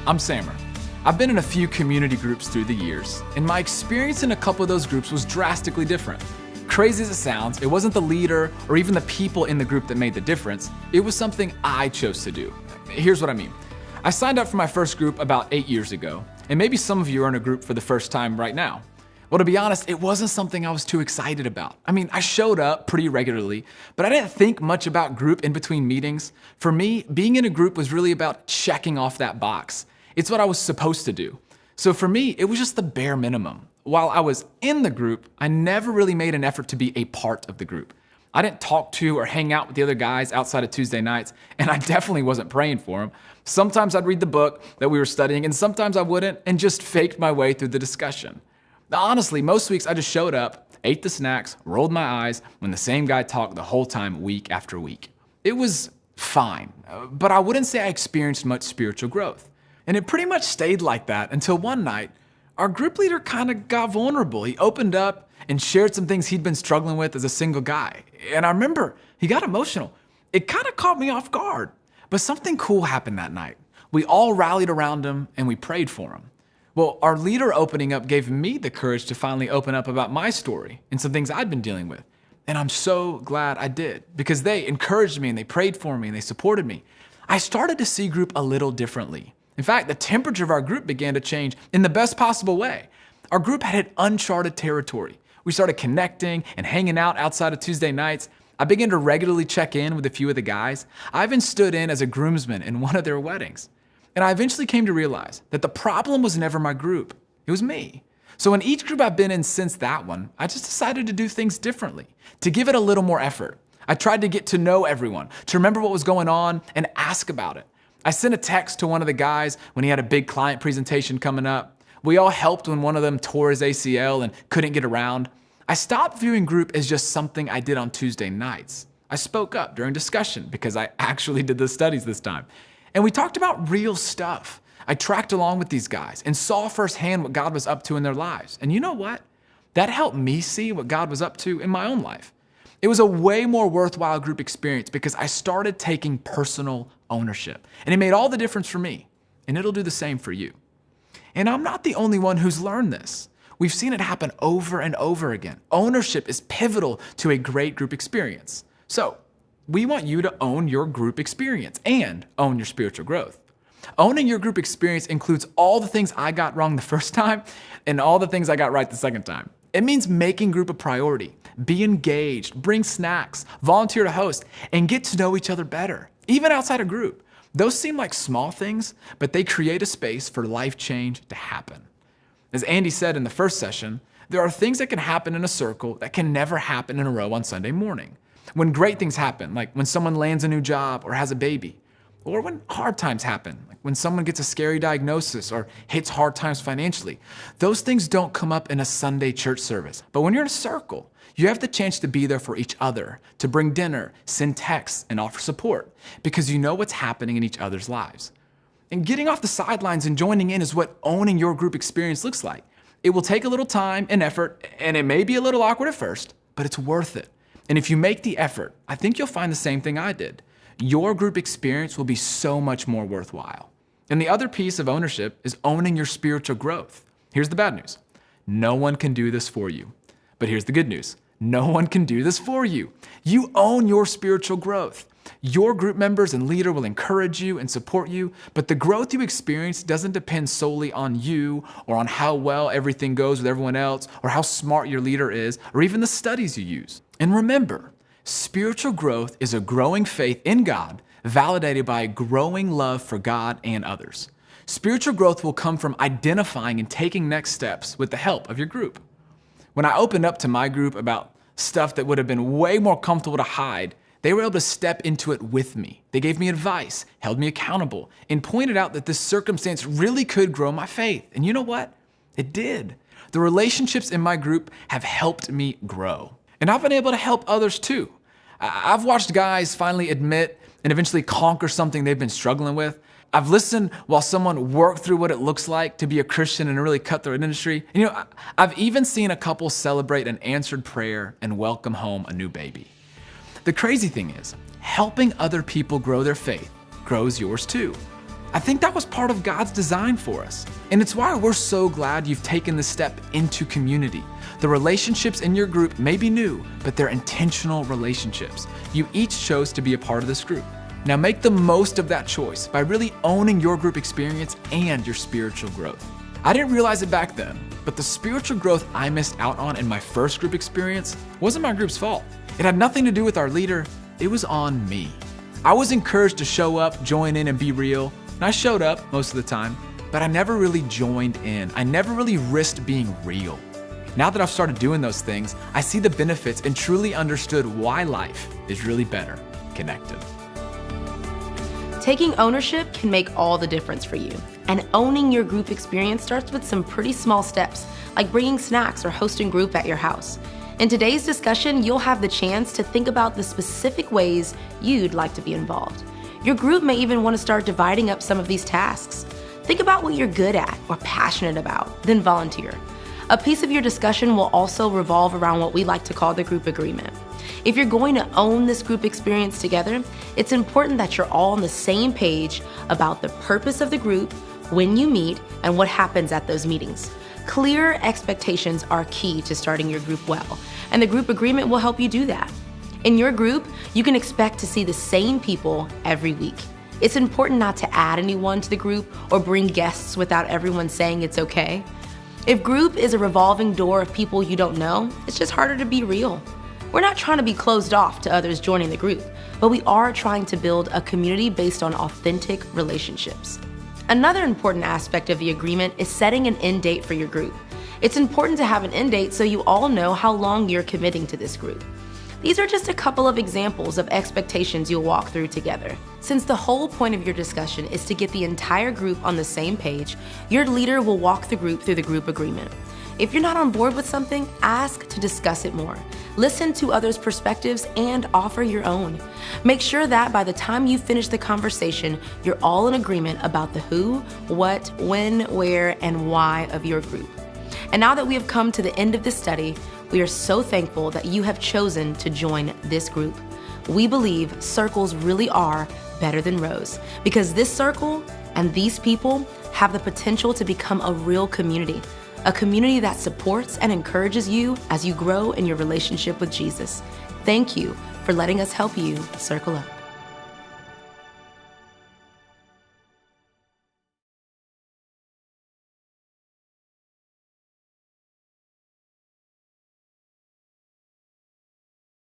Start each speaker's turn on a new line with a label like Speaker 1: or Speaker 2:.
Speaker 1: I'm Samer. I've been in a few community groups through the years, and my experience in a couple of those groups was drastically different. Crazy as it sounds, it wasn't the leader or even the people in the group that made the difference. It was something I chose to do. Here's what I mean. I signed up for my first group about 8 years ago, and maybe some of you are in a group for the first time right now. Well, to be honest, it wasn't something I was too excited about. I mean, I showed up pretty regularly, but I didn't think much about group in between meetings. For me, being in a group was really about checking off that box. It's what I was supposed to do. So for me, it was just the bare minimum. While I was in the group, I never really made an effort to be a part of the group. I didn't talk to or hang out with the other guys outside of Tuesday nights, and I definitely wasn't praying for them. Sometimes I'd read the book that we were studying, and sometimes I wouldn't, and just faked my way through the discussion. Now, honestly, most weeks I just showed up, ate the snacks, rolled my eyes when the same guy talked the whole time week after week. It was fine, but I wouldn't say I experienced much spiritual growth. And it pretty much stayed like that until one night, our group leader kind of got vulnerable. He opened up and shared some things he'd been struggling with as a single guy. And I remember he got emotional. It kind of caught me off guard, but something cool happened that night. We all rallied around him and we prayed for him. Well, our leader opening up gave me the courage to finally open up about my story and some things I'd been dealing with. And I'm so glad I did, because they encouraged me and they prayed for me and they supported me. I started to see group a little differently. In fact, the temperature of our group began to change in the best possible way. Our group had hit uncharted territory. We started connecting and hanging out outside of Tuesday nights. I began to regularly check in with a few of the guys. I even stood in as a groomsman in one of their weddings. And I eventually came to realize that the problem was never my group, it was me. So in each group I've been in since that one, I just decided to do things differently, to give it a little more effort. I tried to get to know everyone, to remember what was going on and ask about it. I sent a text to one of the guys when he had a big client presentation coming up. We all helped when one of them tore his ACL and couldn't get around. I stopped viewing group as just something I did on Tuesday nights. I spoke up during discussion because I actually did the studies this time. And we talked about real stuff. I tracked along with these guys and saw firsthand what God was up to in their lives. And you know what? That helped me see what God was up to in my own life. It was a way more worthwhile group experience because I started taking personal ownership. And it made all the difference for me. And it'll do the same for you. And I'm not the only one who's learned this. We've seen it happen over and over again. Ownership is pivotal to a great group experience. So, we want you to own your group experience and own your spiritual growth. Owning your group experience includes all the things I got wrong the first time and all the things I got right the second time. It means making group a priority, be engaged, bring snacks, volunteer to host, and get to know each other better, even outside a group. Those seem like small things, but they create a space for life change to happen. As Andy said in the first session, there are things that can happen in a circle that can never happen in a row on Sunday morning. When great things happen, like when someone lands a new job or has a baby, or when hard times happen, like when someone gets a scary diagnosis or hits hard times financially, those things don't come up in a Sunday church service. But when you're in a circle, you have the chance to be there for each other, to bring dinner, send texts, and offer support, because you know what's happening in each other's lives. And getting off the sidelines and joining in is what owning your group experience looks like. It will take a little time and effort, and it may be a little awkward at first, but it's worth it. And if you make the effort, I think you'll find the same thing I did. Your group experience will be so much more worthwhile. And the other piece of ownership is owning your spiritual growth. Here's the bad news. No one can do this for you. But here's the good news. No one can do this for you. You own your spiritual growth. Your group members and leader will encourage you and support you, but the growth you experience doesn't depend solely on you or on how well everything goes with everyone else or how smart your leader is or even the studies you use. And remember, spiritual growth is a growing faith in God validated by a growing love for God and others. Spiritual growth will come from identifying and taking next steps with the help of your group. When I opened up to my group about stuff that would have been way more comfortable to hide, they were able to step into it with me. They gave me advice, held me accountable, and pointed out that this circumstance really could grow my faith. And you know what? It did. The relationships in my group have helped me grow. And I've been able to help others too. I've watched guys finally admit and eventually conquer something they've been struggling with. I've listened while someone worked through what it looks like to be a Christian in a really cutthroat industry. And I've even seen a couple celebrate an answered prayer and welcome home a new baby. The crazy thing is, helping other people grow their faith grows yours too. I think that was part of God's design for us. And it's why we're so glad you've taken the step into community. The relationships in your group may be new, but they're intentional relationships. You each chose to be a part of this group. Now make the most of that choice by really owning your group experience and your spiritual growth. I didn't realize it back then, but the spiritual growth I missed out on in my first group experience wasn't my group's fault. It had nothing to do with our leader, it was on me. I was encouraged to show up, join in, and be real, and I showed up most of the time, but I never really joined in. I never really risked being real. Now that I've started doing those things, I see the benefits and truly understood why life is really better connected.
Speaker 2: Taking ownership can make all the difference for you. And owning your group experience starts with some pretty small steps, like bringing snacks or hosting group at your house. In today's discussion, you'll have the chance to think about the specific ways you'd like to be involved. Your group may even want to start dividing up some of these tasks. Think about what you're good at or passionate about, then volunteer. A piece of your discussion will also revolve around what we like to call the group agreement. If you're going to own this group experience together, it's important that you're all on the same page about the purpose of the group, when you meet, and what happens at those meetings. Clear expectations are key to starting your group well, and the group agreement will help you do that. In your group, you can expect to see the same people every week. It's important not to add anyone to the group or bring guests without everyone saying it's okay. If group is a revolving door of people you don't know, it's just harder to be real. We're not trying to be closed off to others joining the group, but we are trying to build a community based on authentic relationships. Another important aspect of the agreement is setting an end date for your group. It's important to have an end date so you all know how long you're committing to this group. These are just a couple of examples of expectations you'll walk through together. Since the whole point of your discussion is to get the entire group on the same page, your leader will walk the group through the group agreement. If you're not on board with something, ask to discuss it more. Listen to others' perspectives and offer your own. Make sure that by the time you finish the conversation, you're all in agreement about the who, what, when, where, and why of your group. And now that we have come to the end of this study, we are so thankful that you have chosen to join this group. We believe circles really are better than rows, because this circle and these people have the potential to become a real community, a community that supports and encourages you as you grow in your relationship with Jesus. Thank you for letting us help you circle up.